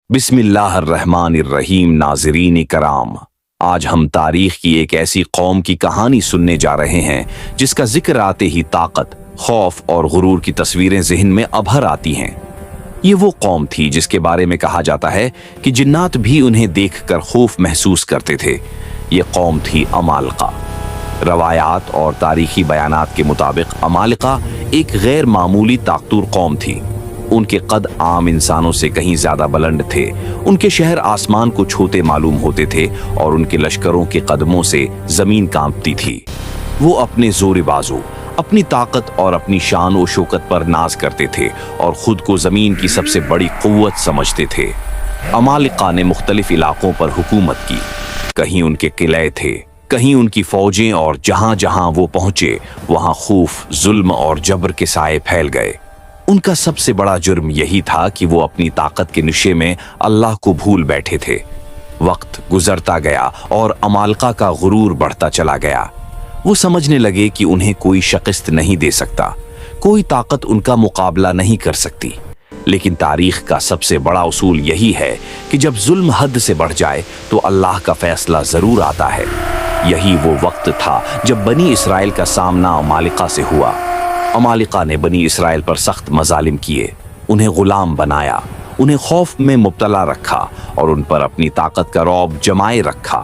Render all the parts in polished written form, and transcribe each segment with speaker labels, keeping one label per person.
Speaker 1: बिस्मिल्लाह अर्रहमान अर्रहीम। नाज़रीन करام, आज हम तारीख की एक ऐसी कौम की कहानी सुनने जा रहे हैं जिसका जिक्र आते ही ताकत, खौफ और गुरूर की तस्वीरें ज़हन में अभर आती हैं। ये वो कौम थी जिसके बारे में कहा जाता है कि जिन्नात भी उन्हें देखकर खौफ महसूस करते थे। ये कौम थी अमालिका। रवायात और तारीखी बयानात के मुताबिक अमालिका एक गैर मामूली ताकतूर कौम थी। उनके कद आम इंसानों से कहीं ज्यादा बुलंद थे। उनके शहर आसमान को छूते मालूम होते थे और उनके लश्करों के कदमों से जमीन कांपती थी। वो अपने जोर बाजू, अपनी ताकत और अपनी शान और शौकत पर नाज करते थे और खुद को जमीन की सबसे बड़ी कुव्वत समझते थे। अमालिका ने मुख्तलिफ इलाकों पर हुकूमत की। कहीं उनके किले थे, कहीं उनकी फौजें, और जहां जहां वो पहुंचे वहां खौफ, जुल्म और जबर के साए फैल गए। उनका सबसे बड़ा जुर्म यही था कि वो अपनी ताकत के नशे में अल्लाह को भूल बैठे थे। वक्त गुजरता गया और अमालिका का गुरूर बढ़ता चला गया। वो समझने लगे कि उन्हें कोई शिकस्त नहीं दे सकता, कोई ताकत उनका मुकाबला नहीं कर सकती। लेकिन तारीख का सबसे बड़ा उसूल यही है कि जब जुल्म हद से बढ़ जाए तो अल्लाह का फैसला जरूर आता है। यही वो वक्त था जब बनी इसराइल का सामना अमालिका से हुआ। अमालिका ने बनी इसराइल पर सख्त मजालिम किए, उन्हें गुलाम बनाया, उन्हें खौफ में मुब्तला रखा और उन पर अपनी ताकत का रौब जमाए रखा।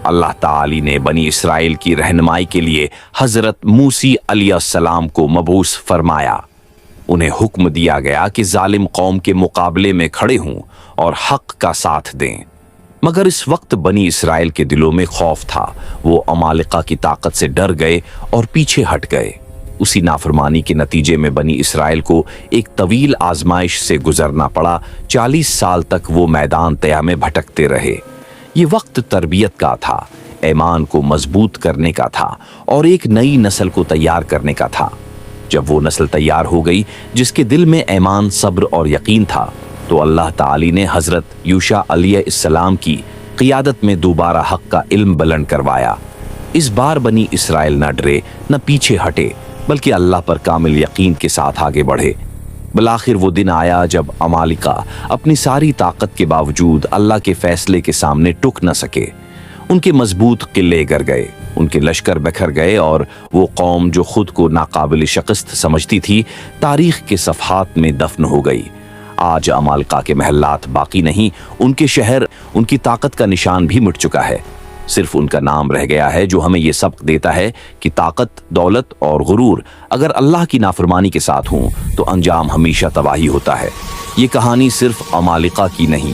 Speaker 1: अल्लाह ताली ने बनी इसराइल की रहनुमाई के लिए हजरत मूसी अलैहिस्सलाम को मबूस फरमाया। उन्हें हुक्म दिया गया कि जालिम कौम के मुकाबले में खड़े हों और हक का साथ दें। मगर इस वक्त बनी इसराइल के दिलों में खौफ था। वो अमालिका की ताकत से डर गए और पीछे हट गए। उसी नाफरमानी के नतीजे में बनी इसराइल को एक तवील आजमाइश से गुजरना पड़ा। 40 साल तक वो मैदान तया में भटकते रहे। ये वक्त तरबियत का था, ईमान को मजबूत करने का था और एक नई नस्ल को तैयार करने का था। जब वो नस्ल तैयार हो गई जिसके दिल में ईमान, सब्र और यकीन था, तो अल्लाह ताली ने हजरत यूशा अलैहिस्सलाम की क़ियादत में दोबारा हक का इल्म बुलंद करवाया। इस बार बनी इसराइल न डरे न पीछे हटे, बल्कि अल्लाह पर कामिल यकीन के साथ आगे बढ़े। बिलाखिर वो दिन आया जब अमालिका अपनी सारी ताकत के बावजूद अल्लाह के फैसले के सामने टुक न सके। उनके मजबूत किले गिर गए, उनके लश्कर बिखर गए और वो कौम जो खुद को नाकाबिल शिकस्त समझती थी, तारीख के सफ़हात में दफन हो गई। आज अमालिका के महल्लात बाकी नहीं, उनके शहर, उनकी ताकत का निशान भी मिट चुका है। सिर्फ उनका नाम रह गया है जो हमें यह सबक देता है कि ताकत, दौलत और गुरूर अगर अल्लाह की नाफरमानी के साथ हों तो अंजाम हमेशा तबाही होता है। ये कहानी सिर्फ अमालिका की नहीं